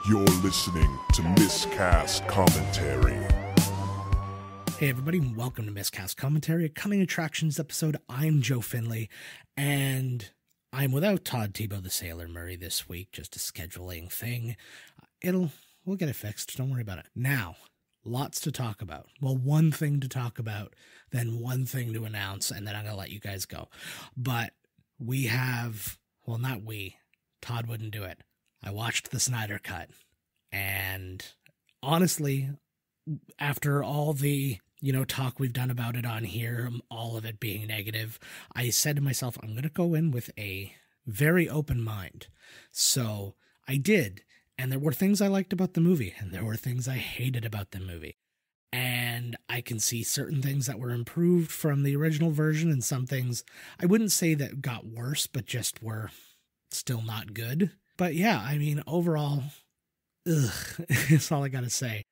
You're listening to Miscast Commentary. Hey everybody, welcome to Miscast Commentary, a Coming Attractions episode. I'm Joe Finley, and I'm without Todd Tebow the Sailor Murray this week, just a scheduling thing. We'll get it fixed, don't worry about it. Now, lots to talk about. Well, one thing to talk about, then one thing to announce, and then I'm going to let you guys go. But we have, well, not we, Todd wouldn't do it. I watched the Snyder Cut, and honestly, after all the, talk we've done about it on here, all of it being negative, I said to myself, I'm going to go in with a very open mind. So I did, and there were things I liked about the movie, and there were things I hated about the movie. And I can see certain things that were improved from the original version, and some things I wouldn't say that got worse, but just were still not good. But yeah, I mean, overall, that's all I got to say.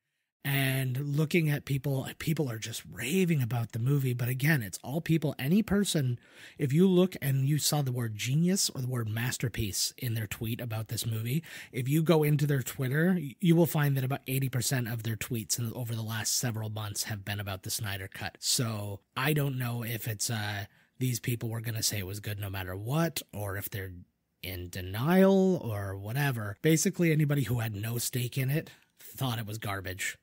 And looking at people are just raving about the movie. But again, it's all people, any person, if you look and you saw the word genius or the word masterpiece in their tweet about this movie, if you go into their Twitter, you will find that about 80% of their tweets over the last several months have been about the Snyder Cut. So I don't know if it's these people were going to say it was good no matter what, or if they're in denial or whatever. Basically, anybody who had no stake in it thought it was garbage.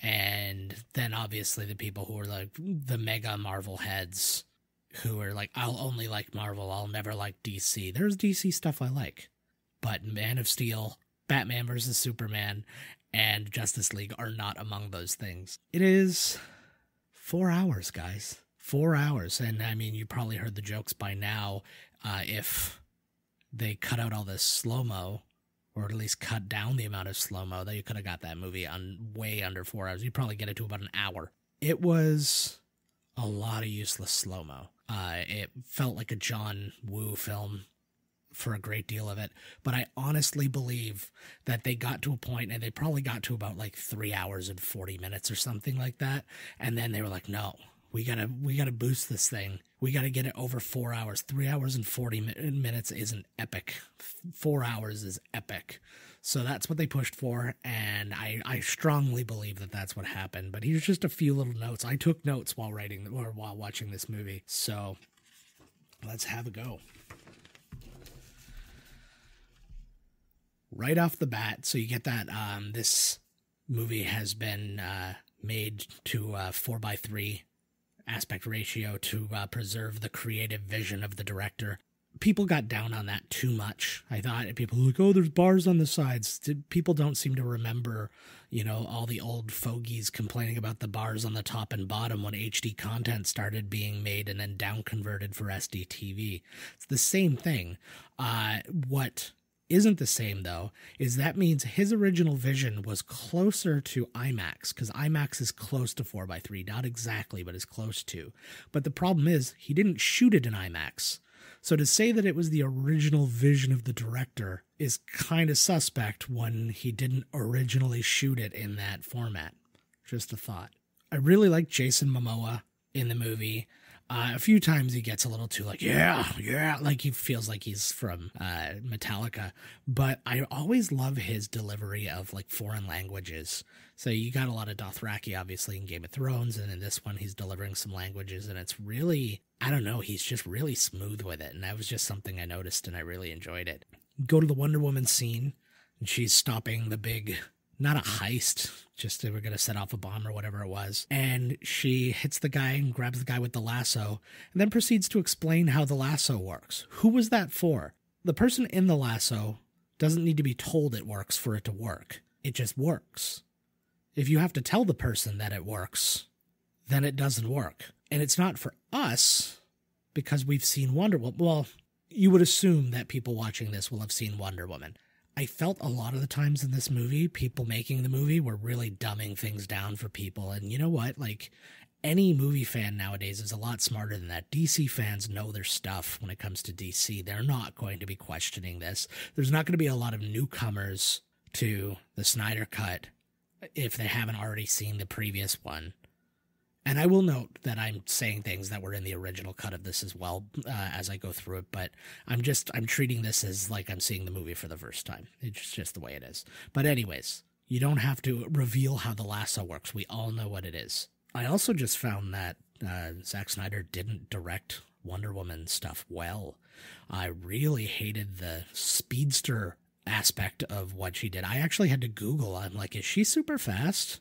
And then obviously the people who were like the mega Marvel heads who are like, I'll only like Marvel, I'll never like DC. There's DC stuff I like. But Man of Steel, Batman vs. Superman, and Justice League are not among those things. It is 4 hours, guys. 4 hours. And I mean, you probably heard the jokes by now. If they cut out all this slow-mo, or at least cut down the amount of slow-mo, that you could have got that movie on way under 4 hours. You'd probably get it to about an hour. It was a lot of useless slow-mo. It felt like a John Woo film for a great deal of it. But I honestly believe that they got to a point, and they probably got to about like 3 hours and 40 minutes or something like that. And then they were like, no, we gotta boost this thing. We got to get it over 4 hours. 3 hours and 40 minutes isn't epic. 4 hours is epic. So that's what they pushed for, and I strongly believe that that's what happened. But here's just a few little notes. I took notes while watching this movie. So let's have a go. Right off the bat, so you get that this movie has been made to 4:3 aspect ratio to preserve the creative vision of the director. People got down on that too much. I thought people were like, oh, there's bars on the sides. People don't seem to remember, all the old fogies complaining about the bars on the top and bottom when HD content started being made and then down converted for SD TV. It's the same thing. What isn't the same, though, is that means his original vision was closer to IMAX, because IMAX is close to 4:3, not exactly, but is close to. But the problem is, he didn't shoot it in IMAX. So to say that it was the original vision of the director is kind of suspect when he didn't originally shoot it in that format. Just a thought. I really like Jason Momoa in the movie. A few times he gets a little too like, yeah, like he feels like he's from Metallica. But I always love his delivery of like foreign languages. So you got a lot of Dothraki, obviously, in Game of Thrones. And in this one, he's delivering some languages. And it's really, I don't know, he's just really smooth with it. And that was just something I noticed and I really enjoyed it. Go to the Wonder Woman scene, and she's stopping the big, not a heist, just they were going to set off a bomb or whatever it was. And she hits the guy and grabs the guy with the lasso and then proceeds to explain how the lasso works. Who was that for? The person in the lasso doesn't need to be told it works for it to work. It just works. If you have to tell the person that it works, then it doesn't work. And it's not for us because we've seen Wonder Woman. Well, you would assume that people watching this will have seen Wonder Woman. I felt a lot of the times in this movie, people making the movie were really dumbing things down for people. And you know what? Like, any movie fan nowadays is a lot smarter than that. DC fans know their stuff when it comes to DC. They're not going to be questioning this. There's not going to be a lot of newcomers to the Snyder Cut if they haven't already seen the previous one. And I will note that I'm saying things that were in the original cut of this as well as I go through it, but I'm treating this as like I'm seeing the movie for the first time. It's just the way it is. But anyways, you don't have to reveal how the lasso works. We all know what it is. I also just found that Zack Snyder didn't direct Wonder Woman stuff well. I really hated the speedster aspect of what she did. I actually had to Google. I'm like, is she super fast?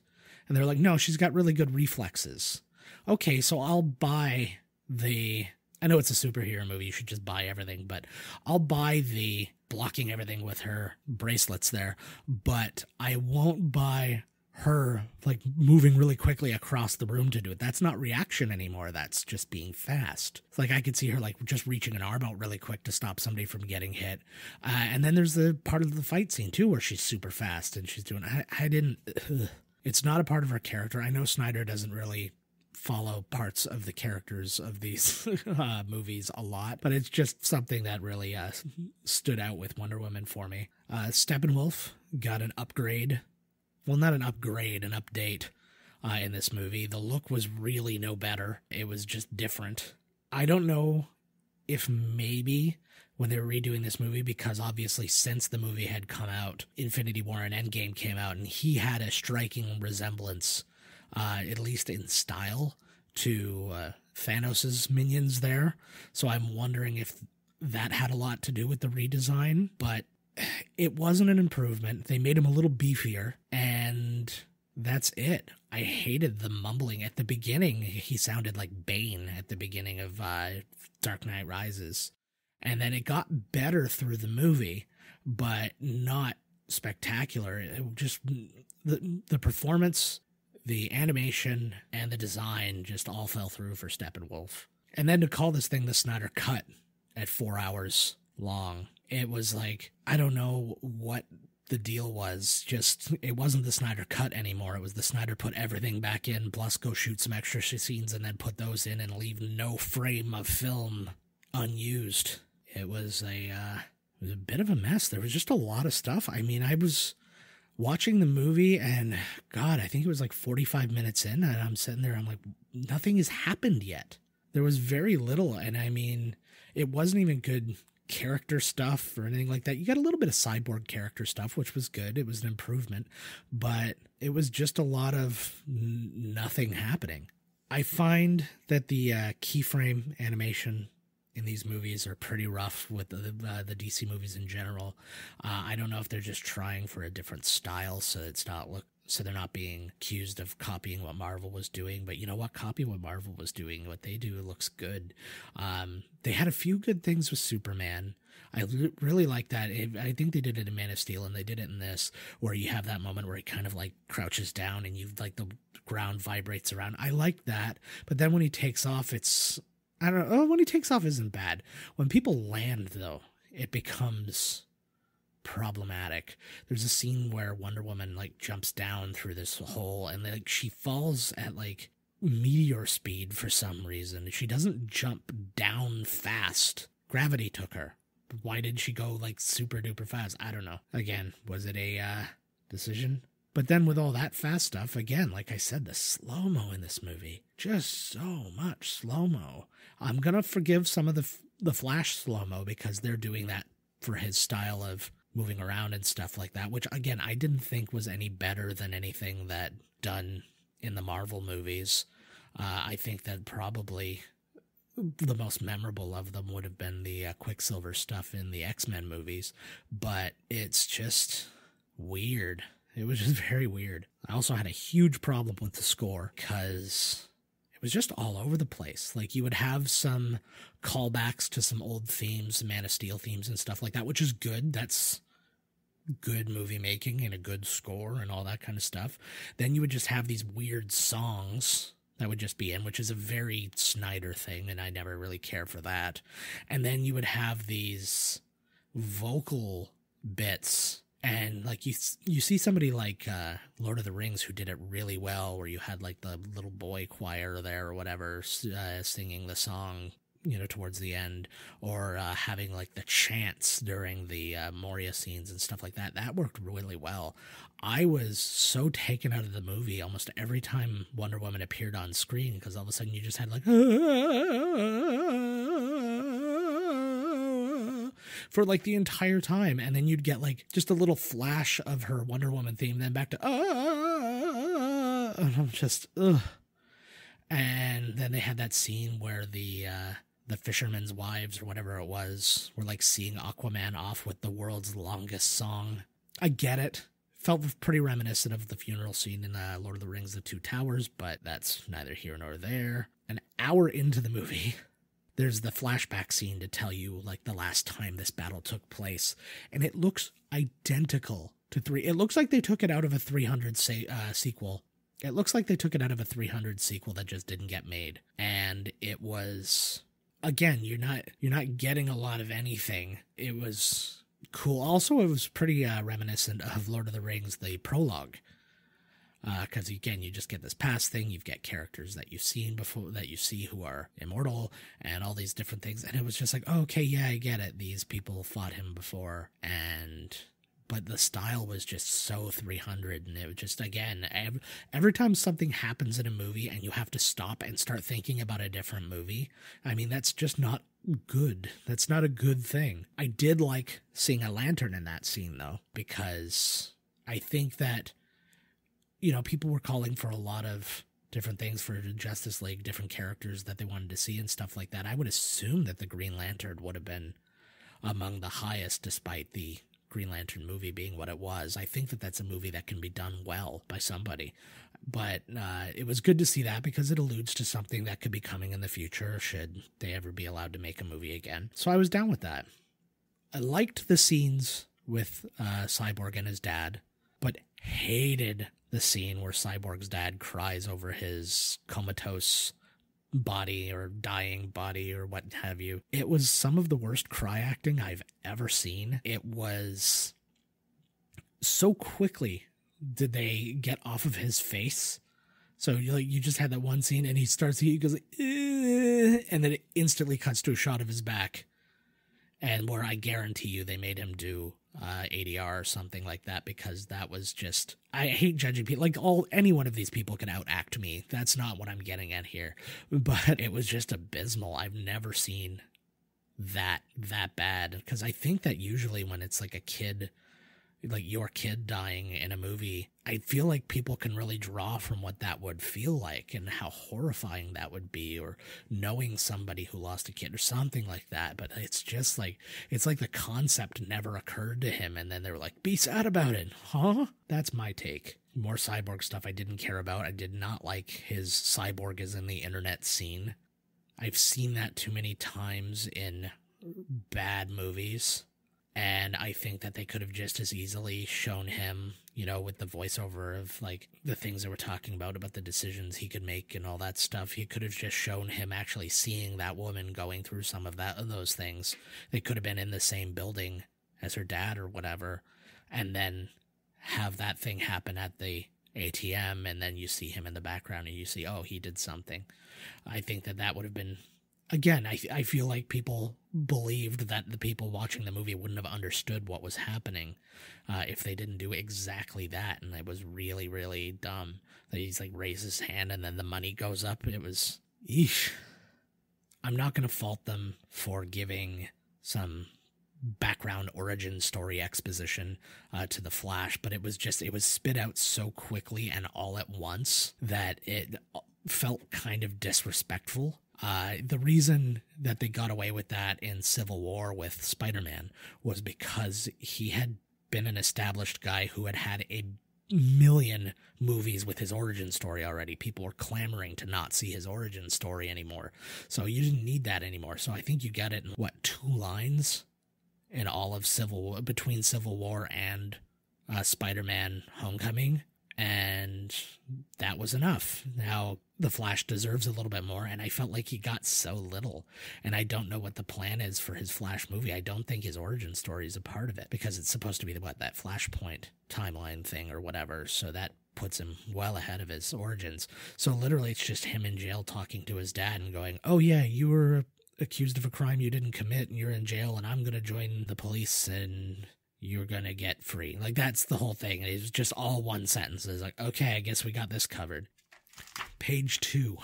And they're like, no, she's got really good reflexes. Okay, so I'll buy I know it's a superhero movie, you should just buy everything, but I'll buy the blocking everything with her bracelets there, but I won't buy her like moving really quickly across the room to do it. That's not reaction anymore. That's just being fast. It's like I could see her like just reaching an arm out really quick to stop somebody from getting hit. And then there's the part of the fight scene too, where she's super fast and she's doing, it's not a part of her character. I know Snyder doesn't really follow parts of the characters of these movies a lot, but it's just something that really stood out with Wonder Woman for me. Steppenwolf got an upgrade. Well, not an upgrade, an update in this movie. The look was really no better. It was just different. I don't know if maybe when they were redoing this movie, because obviously since the movie had come out, Infinity War and Endgame came out, and he had a striking resemblance, at least in style, to Thanos' minions there. So I'm wondering if that had a lot to do with the redesign, but it wasn't an improvement. They made him a little beefier, and that's it. I hated the mumbling at the beginning. He sounded like Bane at the beginning of Dark Knight Rises. And then it got better through the movie, but not spectacular. It just the performance, the animation, and the design just all fell through for Steppenwolf. And then to call this thing the Snyder Cut at 4 hours long, it was like, I don't know what the deal was. Just, it wasn't the Snyder Cut anymore. It was the Snyder put everything back in, plus go shoot some extra scenes and then put those in and leave no frame of film unused. It was a bit of a mess. There was just a lot of stuff. I mean, I was watching the movie and God, I think it was like 45 minutes in and I'm sitting there, I'm like, nothing has happened yet. There was very little. And I mean, it wasn't even good character stuff or anything like that. You got a little bit of Cyborg character stuff, which was good. It was an improvement, but it was just a lot of nothing happening. I find that the keyframe animation in these movies are pretty rough with the DC movies in general. I don't know if they're just trying for a different style, so they're not being accused of copying what Marvel was doing. But you know what? Copy what Marvel was doing. What they do looks good. They had a few good things with Superman. I really like that. I think they did it in Man of Steel, and they did it in this, where you have that moment where he kind of like crouches down and you like the ground vibrates around. I like that. But then when he takes off, when he takes off isn't bad. When people land, though, it becomes problematic. There's a scene where Wonder Woman like jumps down through this hole and like she falls at like meteor speed for some reason. She doesn't jump down fast. Gravity took her. Why did she go like super duper fast? I don't know. Again, was it a decision? But then with all that fast stuff, again, like I said, the slow-mo in this movie, just so much slow-mo. I'm going to forgive some of the Flash slow-mo because they're doing that for his style of moving around and stuff like that, which, again, I didn't think was any better than anything that done in the Marvel movies. I think that probably the most memorable of them would have been the Quicksilver stuff in the X-Men movies, but it's just weird. It was just very weird. I also had a huge problem with the score because it was just all over the place. Like, you would have some callbacks to some old themes, Man of Steel themes and stuff like that, which is good. That's good movie making and a good score and all that kind of stuff. Then you would just have these weird songs that would just be in, which is a very Snyder thing, and I never really care for that. And then you would have these vocal bits. And like you see somebody like Lord of the Rings who did it really well, where you had like the little boy choir there or whatever singing the song towards the end, or having like the chants during the Moria scenes and stuff like that. That worked really well. I was so taken out of the movie almost every time Wonder Woman appeared on screen, because all of a sudden you just had like for like the entire time, and then you'd get like just a little flash of her Wonder Woman theme, then back to and I'm just ugh. And then they had that scene where the fishermen's wives or whatever it was were like seeing Aquaman off with the world's longest song. I get it. Felt pretty reminiscent of the funeral scene in Lord of the Rings, The Two Towers, but that's neither here nor there. An hour into the movie, there's the flashback scene to tell you like the last time this battle took place, and it looks identical to 3. It looks like they took it out of a 300 sequel. It looks like they took it out of a 300 sequel that just didn't get made, and it was, again, you're not getting a lot of anything. It was cool. Also, it was pretty reminiscent of Lord of the Rings, the prologue, because again, you just get this past thing. You've got characters that you've seen before, that you see who are immortal, and all these different things. And it was just like, oh, okay, yeah, I get it. These people fought him before, but the style was just so 300, and it was just, again, every time something happens in a movie and you have to stop and start thinking about a different movie, I mean, that's just not good. That's not a good thing. I did like seeing a lantern in that scene, though, because I think that, people were calling for a lot of different things for Justice League, different characters that they wanted to see and stuff like that. I would assume that the Green Lantern would have been among the highest, despite the Green Lantern movie being what it was. I think that that's a movie that can be done well by somebody, but it was good to see that, because it alludes to something that could be coming in the future should they ever be allowed to make a movie again. So I was down with that. I liked the scenes with Cyborg and his dad, but hated the scene where Cyborg's dad cries over his comatose body or dying body or what have you. It was some of the worst cry acting I've ever seen. It was so quickly did they get off of his face. So you just had that one scene and he goes like, and then it instantly cuts to a shot of his back, and where I guarantee you they made him do ADR or something like that, because that was just, I hate judging people. Like any one of these people can outact me. That's not what I'm getting at here. But it was just abysmal. I've never seen that bad, because I think that usually when it's like a kid, like your kid dying in a movie, I feel like people can really draw from what that would feel like and how horrifying that would be, or knowing somebody who lost a kid or something like that. But it's just like, it's like the concept never occurred to him, and then they were like, be sad about it. Huh? That's my take. More Cyborg stuff I didn't care about. I did not like his Cyborg is in the internet scene. I've seen that too many times in bad movies. And I think that they could have just as easily shown him, with the voiceover of like the things they were talking about the decisions he could make and all that stuff. He could have just shown him actually seeing that woman going through some of those things. They could have been in the same building as her dad or whatever, and then have that thing happen at the ATM, and then you see him in the background and you see, oh, he did something. I think that would have been, again, I feel like people believed that the people watching the movie wouldn't have understood what was happening if they didn't do exactly that. And it was really, really dumb that he's like raises his hand and then the money goes up. It was, eesh. I'm not going to fault them for giving some background origin story exposition to the Flash, but it was spit out so quickly and all at once that it felt kind of disrespectful. The reason that they got away with that in Civil War with Spider-Man was because he had been an established guy who had a million movies with his origin story already. People were clamoring to not see his origin story anymore. So you didn't need that anymore. So I think you got it in, 2 lines in all of between Civil War and Spider-Man Homecoming. And that was enough. Now, the Flash deserves a little bit more, and I felt like he got so little. And I don't know what the plan is for his Flash movie. I don't think his origin story is a part of it, because it's supposed to be that Flashpoint timeline thing or whatever. So that puts him well ahead of his origins. So literally, it's just him in jail talking to his dad and going, oh yeah, you were accused of a crime you didn't commit and you're in jail, and I'm going to join the police and you're going to get free. Like, that's the whole thing. It's just all one sentence. It's like, okay, I guess we got this covered. Page 2.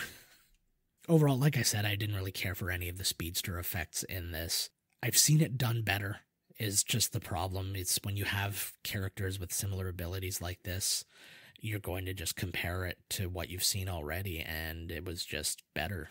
Overall, like I said, I didn't really care for any of the speedster effects in this. I've seen it done better, is just the problem. It's when you have characters with similar abilities like this, you're going to just compare it to what you've seen already, and it was just better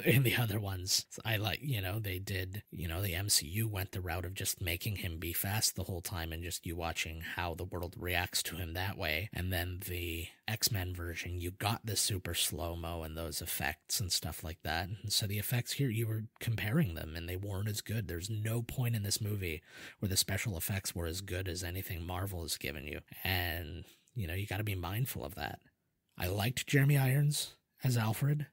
in the other ones. I like, they did, the MCU went the route of just making him be fast the whole time and just you watching how the world reacts to him that way. And then the X-Men version, you got the super slow-mo and those effects and stuff like that. And so the effects here, you were comparing them and they weren't as good. There's no point in this movie where the special effects were as good as anything Marvel has given you. And you got to be mindful of that. I liked Jeremy Irons as Alfred.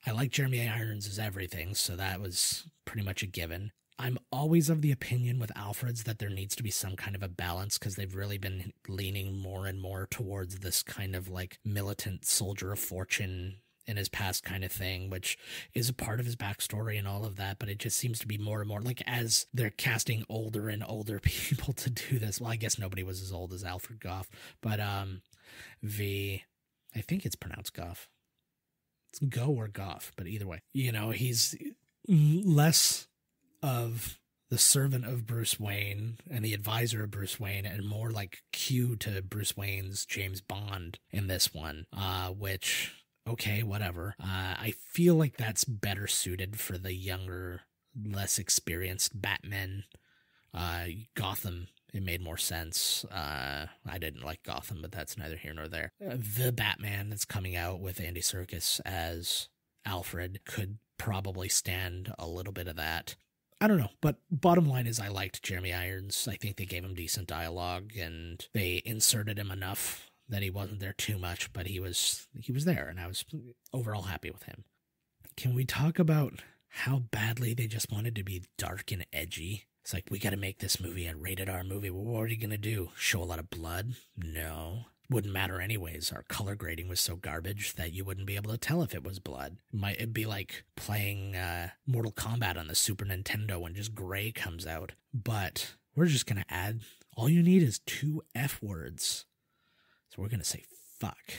I like Jeremy Irons as everything, so that was pretty much a given. I'm always of the opinion with Alfred's that there needs to be some kind of a balance, because they've really been leaning more and more towards this kind of like militant soldier of fortune in his past kind of thing, which is a part of his backstory and all of that, but it just seems to be more and more like as they're casting older and older people to do this. Well, I guess nobody was as old as Alfred Goff, but I think it's pronounced Goff. It's Go or Goff, but either way, he's less of the servant of Bruce Wayne and the advisor of Bruce Wayne, and more like Q to Bruce Wayne's James Bond in this one, which, okay, whatever. I feel like that's better suited for the younger, less experienced Batman. Gotham, it made more sense. I didn't like Gotham, but that's neither here nor there. The Batman that's coming out with Andy Serkis as Alfred could probably stand a little bit of that. I don't know, but bottom line is I liked Jeremy Irons. I think they gave him decent dialogue, and they inserted him enough that he wasn't there too much, but he was there, and I was overall happy with him. Can we talk about how badly they just wanted to be dark and edgy? It's like, we got to make this movie a rated R movie. Well, what are you going to do? Show a lot of blood? No. Wouldn't matter anyways. Our color grading was so garbage that you wouldn't be able to tell if it was blood. It'd be like playing Mortal Kombat on the Super Nintendo when just gray comes out. But we're just going to add, all you need is 2 F words. So we're going to say fuck,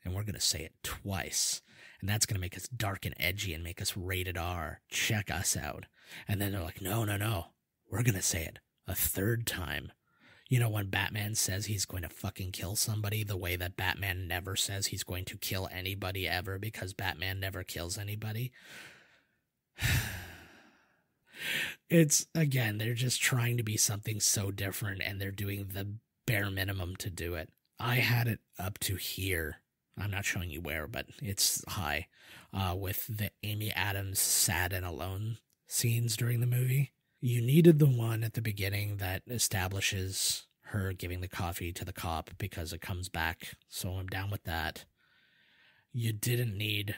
and we're going to say it twice. And that's going to make us dark and edgy and make us rated R. Check us out. And then they're like, no. We're going to say it a 3rd time. When Batman says he's going to fucking kill somebody, the way that Batman never says he's going to kill anybody ever, because Batman never kills anybody. It's, again, they're just trying to be something so different, and they're doing the bare minimum to do it. I had it up to here. I'm not showing you where, but it's high, with the Amy Adams sad and alone scenes during the movie. You needed the one at the beginning that establishes her giving the coffee to the cop because it comes back, so I'm down with that. You didn't need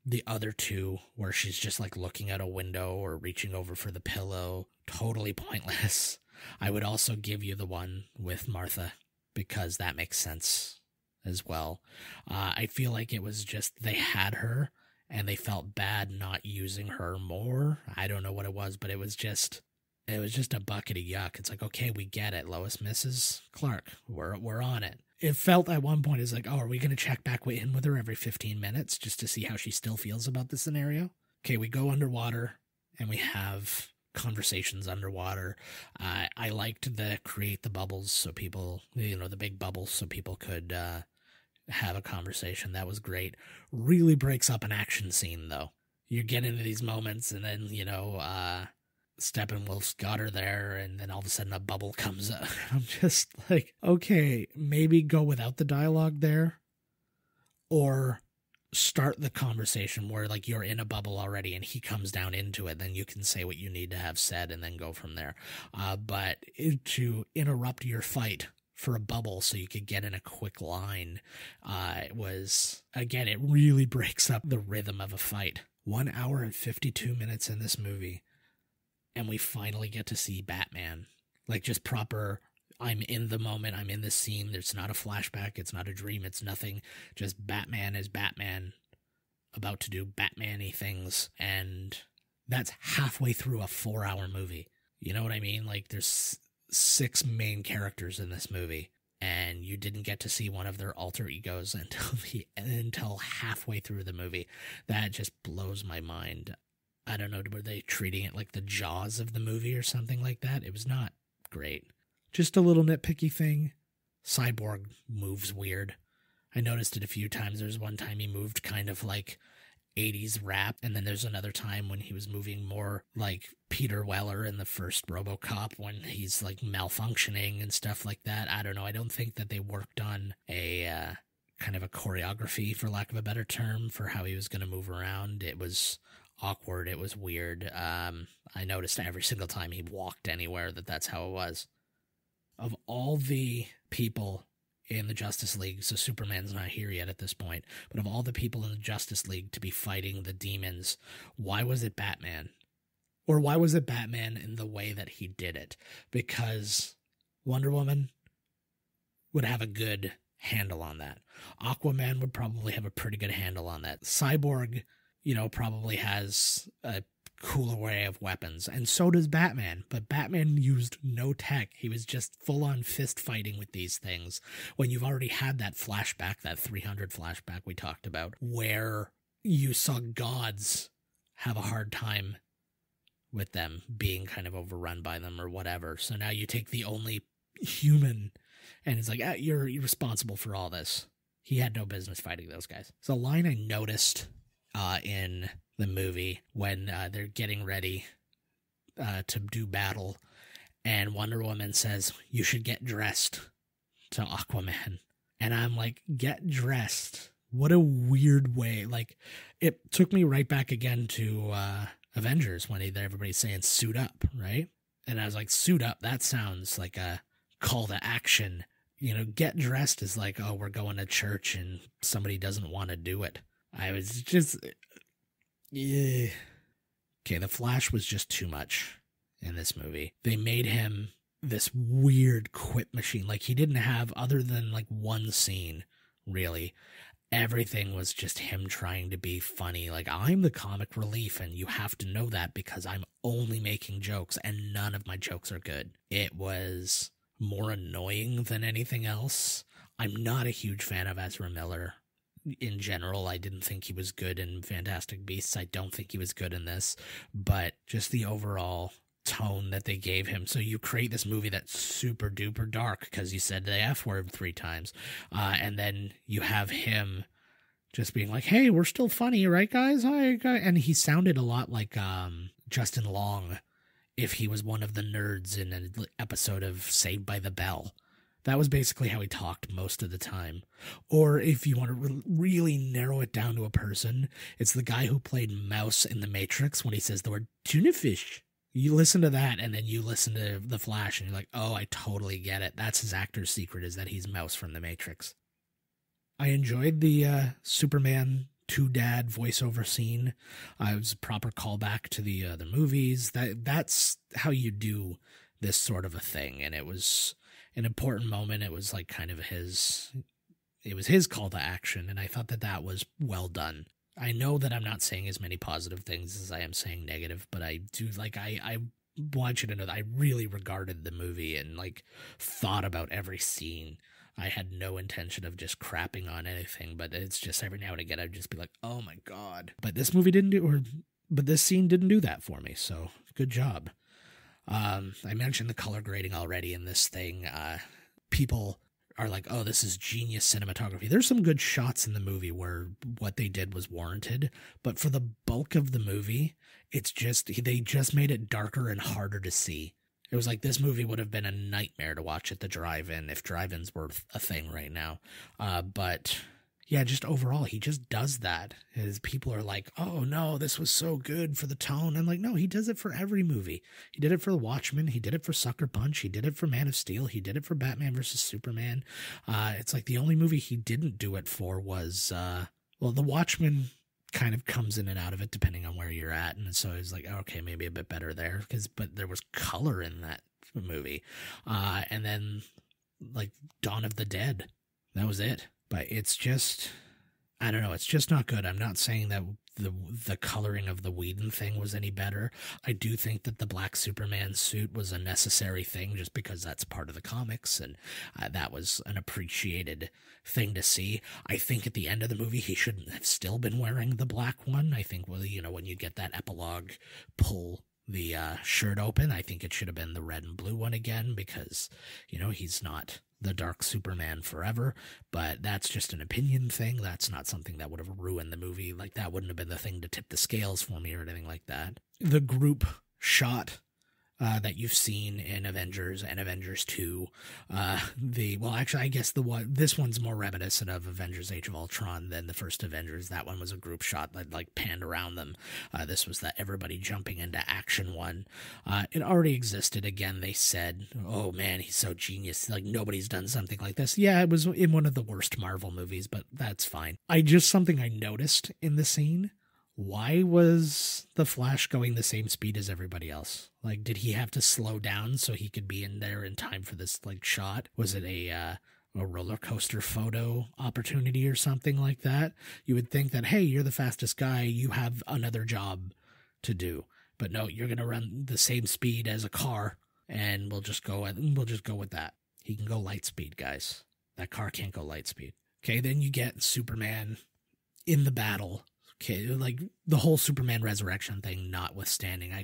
the other 2 where she's just like looking out a window or reaching over for the pillow. Totally pointless. I would also give you the one with Martha because that makes sense as well. I feel like it was just they had her and they felt bad not using her more. I don't know what it was, but it was just a bucket of yuck. It's like, okay, we get it. Lois misses Clark. We're on it. It felt at one point is like, oh, are we going to check back in with her every 15 minutes just to see how she still feels about the scenario? Okay, we go underwater and we have conversations underwater. I liked the create the bubbles so people, the big bubbles so people could have a conversation. That was great. Really breaks up an action scene though. You get into these moments and then, Steppenwolf's got her there and then all of a sudden a bubble comes up. I'm just like, okay, maybe go without the dialogue there, or start the conversation where like you're in a bubble already and he comes down into it, then you can say what you need to have said and then go from there. But to interrupt your fight for a bubble so you could get in a quick line, it was, again, it really breaks up the rhythm of a fight. 1 hour and 52 minutes in this movie, and we finally get to see Batman. Like, just proper, I'm in the moment, I'm in the scene, there's not a flashback, it's not a dream, it's nothing, just Batman is Batman, about to do Batman-y things, and That's halfway through a 4-hour movie. You know what I mean? Like, there's 6 main characters in this movie, and you didn't get to see one of their alter egos until halfway through the movie. That just blows my mind. I don't know, were they treating it like the Jaws of the movie or something like that? It was not great. Just a little nitpicky thing. Cyborg moves weird. I noticed it a few times. There's one time he moved kind of like 80s rap, and then there's another time when he was moving more like Peter Weller in the first RoboCop when he's like malfunctioning and stuff like that. I don't know. I don't think that they worked on a kind of a choreography, for lack of a better term, for how he was going to move around. It was awkward. It was weird. I noticed every single time he walked anywhere that's how it was. Of all the people in the Justice League, so Superman's not here yet at this point, but of all the people in the Justice League to be fighting the demons, why was it Batman? Or why was it Batman in the way that he did it? Because Wonder Woman would have a good handle on that. Aquaman would probably have a pretty good handle on that. Cyborg, probably has a cool array of weapons, and so does Batman, but Batman used no tech. He was just full-on fist fighting with these things when you've already had that flashback, that 300 flashback we talked about, where you saw gods have a hard time with them being kind of overrun by them or whatever. So now you take the only human and it's like, you're responsible for all this. He had no business fighting those guys. So a line I noticed in the movie when they're getting ready to do battle, and Wonder Woman says, "You should get dressed," to Aquaman. And I'm like, get dressed? What a weird way. Like, it took me right back again to Avengers when everybody's saying suit up, right? And I was like, suit up, that sounds like a call to action. Get dressed is like, oh, we're going to church and somebody doesn't want to do it. I was just, yeah. Okay, the Flash was just too much in this movie. They made him this weird quip machine. Like, he didn't have, other than like one scene, really, everything was just him trying to be funny. Like, I'm the comic relief, and you have to know that because I'm only making jokes, and none of my jokes are good. It was more annoying than anything else. I'm not a huge fan of Ezra Miller. In general, I didn't think he was good in Fantastic Beasts. I don't think he was good in this, but just the overall tone that they gave him. So you create this movie that's super duper dark because you said the F word 3 times, and then you have him just being like, "Hey, we're still funny, right, guys?" Hi, guys. And he sounded a lot like Justin Long if he was one of the nerds in an episode of Saved by the Bell. That was basically how he talked most of the time. Or if you want to really narrow it down to a person, it's the guy who played Mouse in The Matrix when he says the word tuna fish. You listen to that, and then you listen to The Flash, and you're like, oh, I totally get it. That's his actor's secret, is that he's Mouse from The Matrix. I enjoyed the Superman 2 Dad voiceover scene. It was a proper callback to the movies. That's how you do this sort of a thing, and it was an important moment. It was like kind of his call to action, and I thought that was well done. I know that I'm not saying as many positive things as I am saying negative, but I do, like, I want you to know that I really regarded the movie and like thought about every scene. I had no intention of just crapping on anything, but it's just every now and again I'd just be like, oh my god. But this movie but this scene didn't do that for me, so good job. I mentioned the color grading already in this thing. People are like, oh, this is genius cinematography. There's some good shots in the movie where what they did was warranted, but for the bulk of the movie, they just made it darker and harder to see. It was like this movie would have been a nightmare to watch at the drive-in if drive-ins were a thing right now. But yeah, just overall, he just does that. His people are like, oh no, this was so good for the tone. I'm like, no, he does it for every movie. He did it for The Watchmen. He did it for Sucker Punch. He did it for Man of Steel. He did it for Batman vs. Superman. It's like the only movie he didn't do it for was, The Watchmen kind of comes in and out of it depending on where you're at. And so it's like, okay, maybe a bit better there but there was color in that movie. And then like Dawn of the Dead, that was it. But it's just, I don't know, it's just not good. I'm not saying that the coloring of the Whedon thing was any better. I do think that the black Superman suit was a necessary thing just because that's part of the comics, and that was an appreciated thing to see. I think at the end of the movie he shouldn't have still been wearing the black one. I think, well, you know, when you get that epilogue pull the shirt open, I think it should have been the red and blue one again, because, you know, he's not the Dark Superman forever. But that's just an opinion thing. That's not something that would have ruined the movie. Like, that wouldn't have been the thing to tip the scales for me or anything like that. The group shot that you've seen in Avengers and Avengers 2. Well, actually, I guess this one's more reminiscent of Avengers Age of Ultron than the first Avengers. That one was a group shot that like panned around them. This was that everybody jumping into action one. It already existed. Again, they said, oh man, he's so genius. Like, nobody's done something like this. Yeah, it was in one of the worst Marvel movies, but that's fine. Something I noticed in the scene. Why was the Flash going the same speed as everybody else? Like, did he have to slow down so he could be in there in time for this, like, shot? Was it a roller coaster photo opportunity or something like that? You would think that, hey, you're the fastest guy, you have another job to do. But no, you're going to run the same speed as a car, and we'll just go with that. He can go light speed, guys. That car can't go light speed. Okay, then you get Superman in the battle. Okay, like the whole Superman resurrection thing notwithstanding,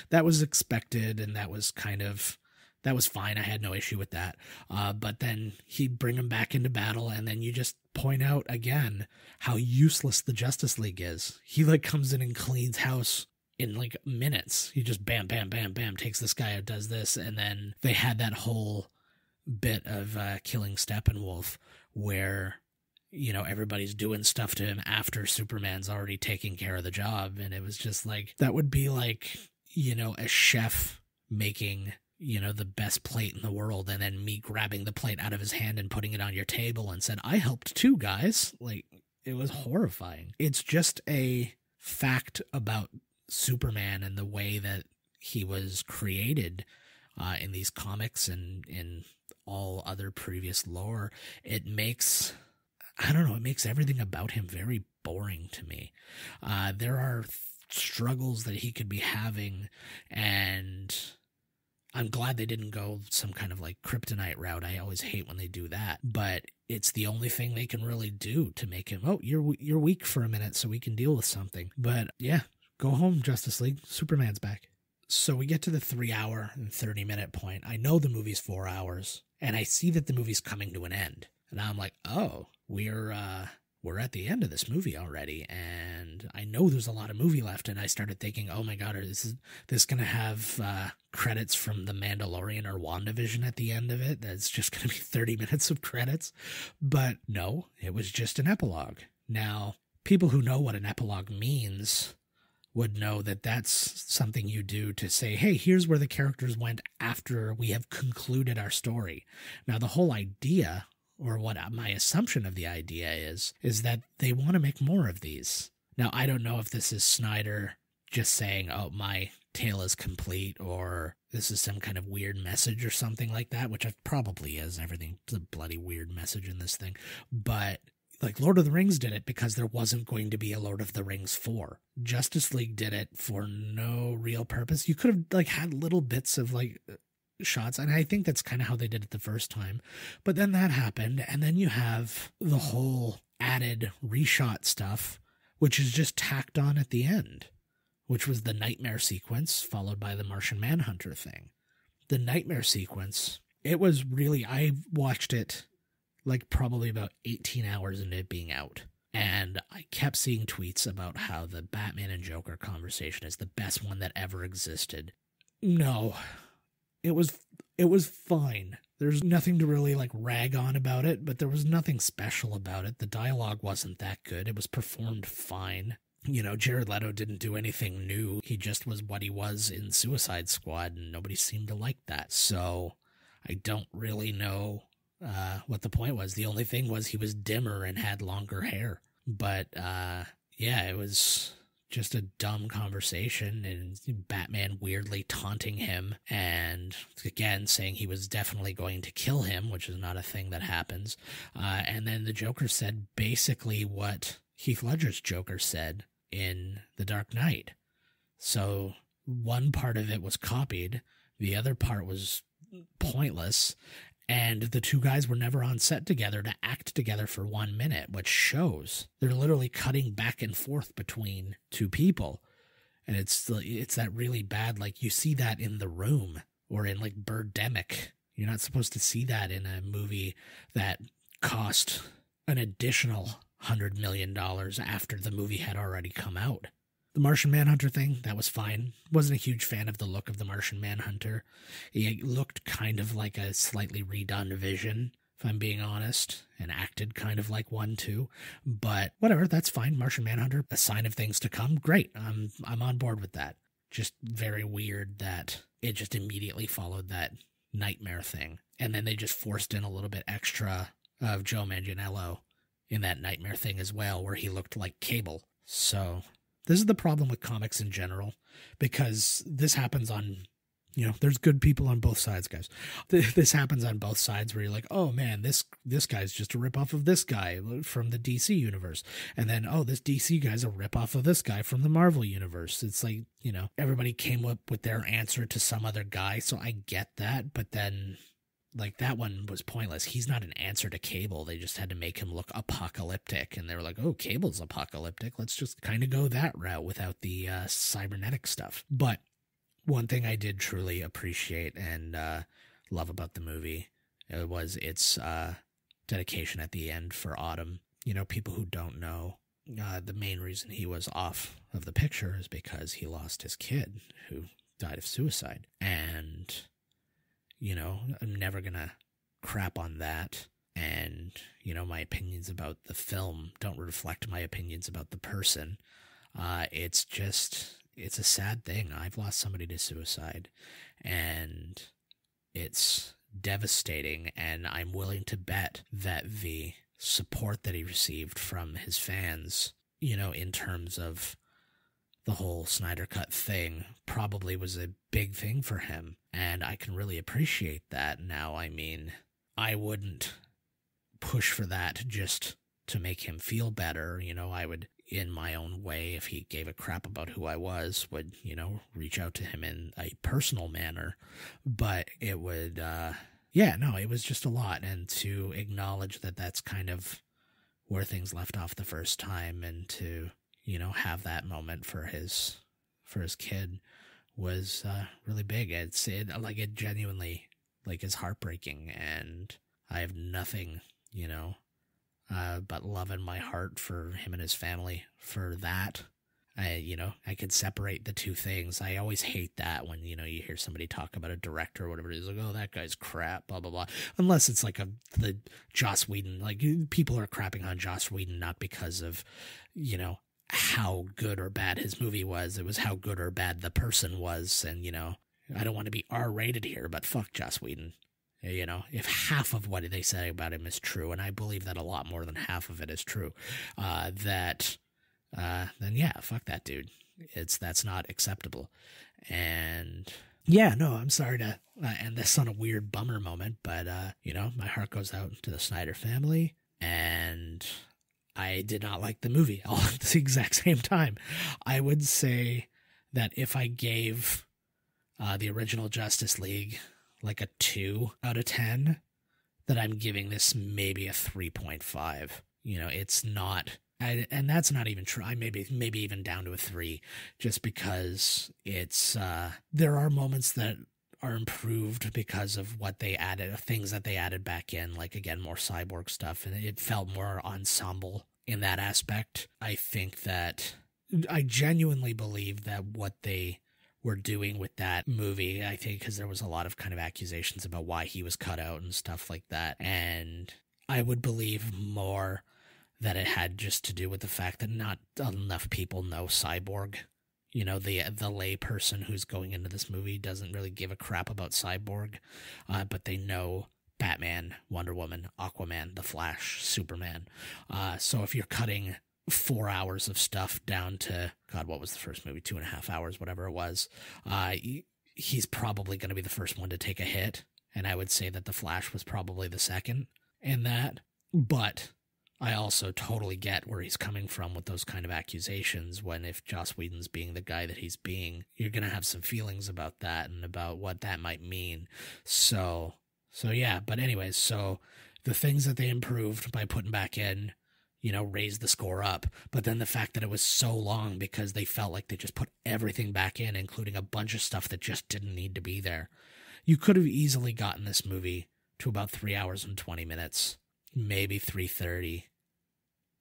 that was expected, and that was fine. I had no issue with that. But then he'd bring him back into battle, and then you just point out again how useless the Justice League is. He like comes in and cleans house in like minutes. He just bam, bam, bam, bam, takes this guy out, does this, and then they had that whole bit of killing Steppenwolf where, you know, everybody's doing stuff to him after Superman's already taking care of the job. And it was just like, that would be like, you know, a chef making, you know, the best plate in the world, and then me grabbing the plate out of his hand and putting it on your table and said, I helped too, guys. Like, it was horrifying. It's just a fact about Superman and the way that he was created in these comics and in all other previous lore. It makes everything about him very boring to me. There are struggles that he could be having, and I'm glad they didn't go some kind of like kryptonite route. I always hate when they do that, but it's the only thing they can really do to make him, oh, you're weak for a minute so we can deal with something. But yeah, go home, Justice League. Superman's back. So we get to the 3 hour and 30-minute point. I know the movie's 4 hours, and I see that the movie's coming to an end. And I'm like, oh, we're at the end of this movie already, and I know there's a lot of movie left. And I started thinking, oh my god, is this going to have credits from The Mandalorian or WandaVision at the end of it? That's just going to be 30 minutes of credits. But no, it was just an epilogue. Now, people who know what an epilogue means would know that that's something you do to say, hey, here's where the characters went after we have concluded our story. Now, the whole idea, or what my assumption of the idea is that they want to make more of these. Now, I don't know if this is Snyder just saying, oh, my tale is complete, or this is some kind of weird message or something like that, which it probably is. Everything's a bloody weird message in this thing. But like Lord of the Rings did it because there wasn't going to be a Lord of the Rings 4. Justice League did it for no real purpose. You could have like had little bits of like shots, and I think that's kind of how they did it the first time. But then that happened, and then you have the whole added reshot stuff, which is just tacked on at the end, which was the nightmare sequence followed by the Martian Manhunter thing. The nightmare sequence, it was really, I watched it like probably about 18 hours into it being out. And I kept seeing tweets about how the Batman and Joker conversation is the best one that ever existed. No, it was fine. There's nothing to really like rag on about it, but there was nothing special about it. The dialogue wasn't that good. It was performed fine. You know, Jared Leto didn't do anything new. He just was what he was in Suicide Squad, and nobody seemed to like that. So I don't really know what the point was. The only thing was he was dimmer and had longer hair. But yeah, it was just a dumb conversation, and Batman weirdly taunting him and again saying he was definitely going to kill him, which is not a thing that happens. And then the Joker said basically what Heath Ledger's Joker said in The Dark Knight. So one part of it was copied, the other part was pointless, and the two guys were never on set together to act together for 1 minute, which shows they're literally cutting back and forth between two people. And it's that really bad, like you see that in The Room or in like Birdemic. You're not supposed to see that in a movie that cost an additional $100 million after the movie had already come out. The Martian Manhunter thing, that was fine. Wasn't a huge fan of the look of the Martian Manhunter. He looked kind of like a slightly redone Vision, if I'm being honest, and acted kind of like one too. But whatever, that's fine. Martian Manhunter, a sign of things to come. Great, I'm on board with that. Just very weird that it just immediately followed that Nightmare thing. And then they just forced in a little bit extra of Joe Manganiello in that Nightmare thing as well, where he looked like Cable. So this is the problem with comics in general, because this happens on, there's good people on both sides, guys. This happens on both sides where you're like, oh man, this guy's just a ripoff of this guy from the DC universe. And then, oh, this DC guy's a ripoff of this guy from the Marvel universe. It's like, everybody came up with their answer to some other guy. So I get that. But then, like, that one was pointless. He's not an answer to Cable. They just had to make him look apocalyptic. And they were like, oh, Cable's apocalyptic. Let's just kind of go that route without the cybernetic stuff. But one thing I did truly appreciate and love about the movie was its dedication at the end for Autumn. People who don't know, the main reason he was off of the picture is because he lost his kid who died of suicide. And I'm never going to crap on that. And, my opinions about the film don't reflect my opinions about the person. It's a sad thing. I've lost somebody to suicide, and it's devastating. And I'm willing to bet that the support that he received from his fans, in terms of the whole Snyder Cut thing, probably was a big thing for him. And I can really appreciate that now. I mean, I wouldn't push for that just to make him feel better. I would, in my own way, if he gave a crap about who I was, would, reach out to him in a personal manner. But it would, it was just a lot. And to acknowledge that that's kind of where things left off the first time, and to, have that moment for his kid was really big. It genuinely, is heartbreaking, and I have nothing, but love in my heart for him and his family for that. I could separate the two things. I always hate that when, you hear somebody talk about a director or whatever it is, like, oh, that guy's crap, blah, blah, blah. Unless it's like the Joss Whedon, like, people are crapping on Joss Whedon not because of, how good or bad his movie was. It was how good or bad the person was. And, I don't want to be R-rated here, but fuck Joss Whedon. If half of what they say about him is true, and I believe that a lot more than half of it is true, then yeah, fuck that dude. That's not acceptable. And yeah, no, I'm sorry to end this on a weird bummer moment, but my heart goes out to the Snyder family, and I did not like the movie all at the exact same time. I would say that if I gave the original Justice League like a 2 out of 10, that I'm giving this maybe a 3.5. It's not, and that's not even true. I maybe even down to a 3, just because it's, there are moments that are improved because of what they added, things that they added back in, like, again, more cyborg stuff, and it felt more ensemble in that aspect. I think that, I genuinely believe that what they were doing with that movie, I think, because there was a lot of kind of accusations about why he was cut out and stuff like that, and I would believe more that it had just to do with the fact that not enough people know Cyborg. The lay person who's going into this movie doesn't really give a crap about Cyborg, but they know Batman, Wonder Woman, Aquaman, The Flash, Superman. So if you're cutting 4 hours of stuff down to, God, what was the first movie? 2.5 hours, whatever it was. He's probably going to be the first one to take a hit. And I would say that The Flash was probably the second in that. But I also totally get where he's coming from with those kind of accusations, when if Joss Whedon's being the guy that he's being, you're going to have some feelings about that and about what that might mean. So yeah, but anyways, so the things that they improved by putting back in, raised the score up. But then the fact that it was so long because they felt like they just put everything back in, including a bunch of stuff that just didn't need to be there. You could have easily gotten this movie to about 3 hours and 20 minutes, maybe 3:30.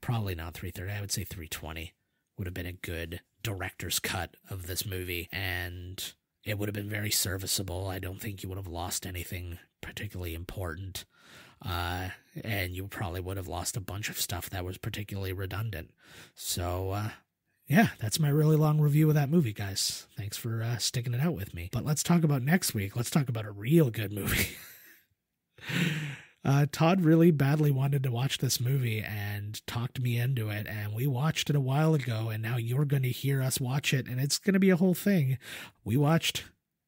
Probably not 3:30. I would say 3:20 would have been a good director's cut of this movie, and it would have been very serviceable. I don't think you would have lost anything particularly important. And you probably would have lost a bunch of stuff that was particularly redundant. So, yeah, that's my really long review of that movie, guys. Thanks for sticking it out with me. But let's talk about next week. Let's talk about a real good movie. Todd really badly wanted to watch this movie and talked me into it, and we watched it a while ago, and now you're going to hear us watch it, and it's going to be a whole thing. We watched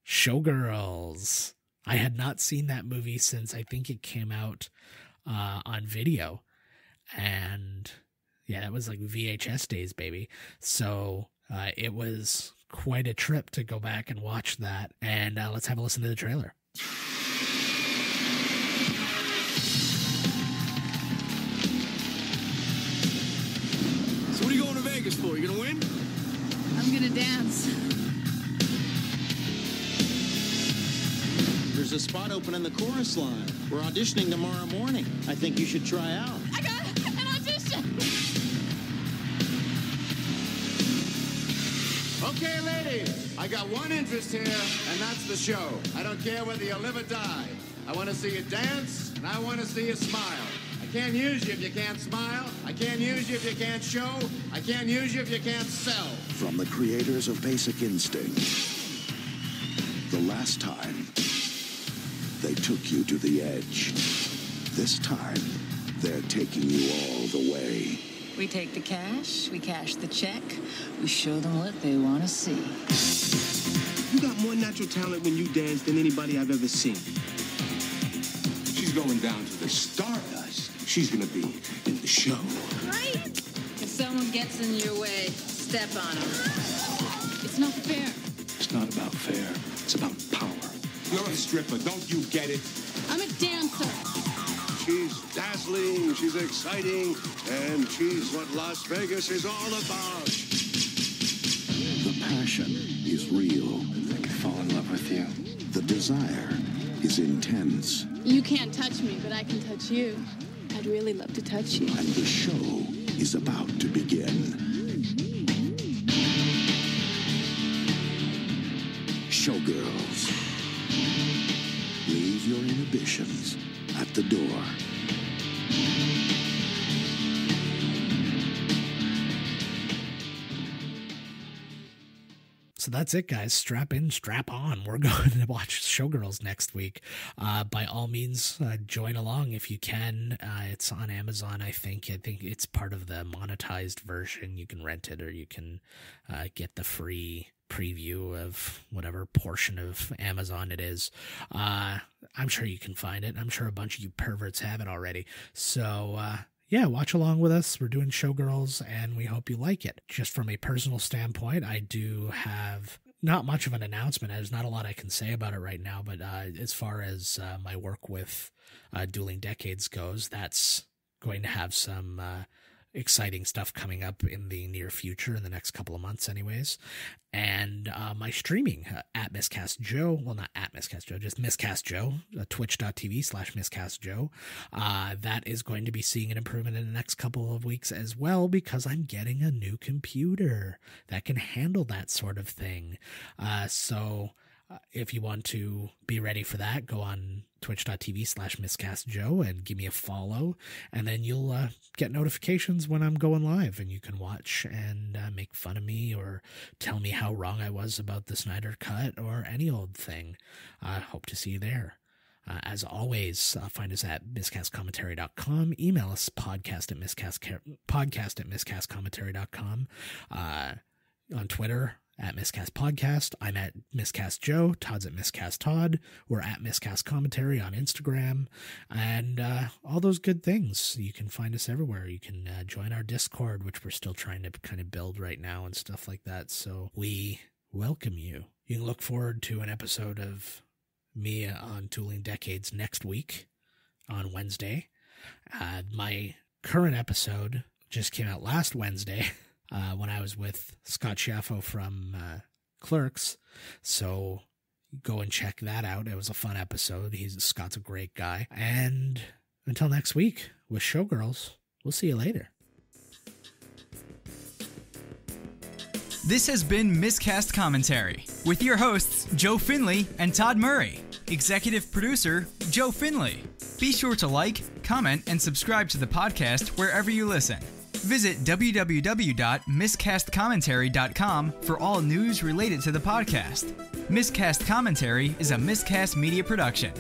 Showgirls. I had not seen that movie since I think it came out on video. And yeah, that was like VHS days, baby. So it was quite a trip to go back and watch that. And let's have a listen to the trailer. So what are you going to Vegas for? You going to win? I'm going to dance. There's a spot open in the chorus line. We're auditioning tomorrow morning. I think you should try out. I got an audition. Okay, ladies, I got one interest here, and that's the show. I don't care whether you live or die. I want to see you dance, and I want to see you smile. I can't use you if you can't smile. I can't use you if you can't show. I can't use you if you can't sell. From the creators of Basic Instinct, the last time they took you to the edge. This time, they're taking you all the way. We take the cash, we cash the check, we show them what they want to see. You got more natural talent when you dance than anybody I've ever seen. She's going down to the Stardust. She's going to be in the show. Right? If someone gets in your way, step on them. It's not fair. It's not about fair. It's about power. You're a stripper, don't you get it? I'm a dancer. She's dazzling, she's exciting, and she's what Las Vegas is all about. The passion is real. I could fall in love with you. The desire is intense. You can't touch me, but I can touch you. I'd really love to touch you. And the show is about to begin. Showgirls. Leave your inhibitions at the door. So that's it, guys. Strap in, strap on. We're going to watch Showgirls next week. By all means, join along if you can. It's on Amazon, I think. I think it's part of the monetized version. You can rent it, or you can get the free preview of whatever portion of Amazon it is. I'm sure you can find it. I'm sure a bunch of you perverts have it already. So, yeah, watch along with us. We're doing Showgirls, and we hope you like it. Just from a personal standpoint, I do have not much of an announcement. There's not a lot I can say about it right now, but as far as my work with Dueling Decades goes, that's going to have some exciting stuff coming up in the near future, in the next couple of months anyways. And my streaming at Miscast Joe, well, not at Miscast Joe, just Miscast Joe, twitch.tv/Miscast Joe. That is going to be seeing an improvement in the next couple of weeks as well, because I'm getting a new computer that can handle that sort of thing. So if you want to be ready for that, go on twitch.tv/miscastjoe and give me a follow, and then you'll get notifications when I'm going live, and you can watch and make fun of me or tell me how wrong I was about the Snyder Cut or any old thing. I hope to see you there. As always, find us at miscastcommentary.com. Email us podcast at miscastcommentary.com. On Twitter at Miscast Podcast. I'm at Miscast Joe. Todd's at Miscast Todd. We're at Miscast Commentary on Instagram, and all those good things. You can find us everywhere. You can join our Discord, which we're still trying to kind of build right now and stuff like that. So we welcome you. You can look forward to an episode of me on Tooling Decades next week on Wednesday. My current episode just came out last Wednesday when I was with Scott Schaffo from Clerks. So go and check that out. It was a fun episode. Scott's a great guy. And until next week with Showgirls, we'll see you later. This has been Miscast Commentary with your hosts, Joe Finley and Todd Murray. Executive producer, Joe Finley. Be sure to like, comment, and subscribe to the podcast wherever you listen. Visit www.miscastcommentary.com for all news related to the podcast. Miscast Commentary is a Miscast Media production.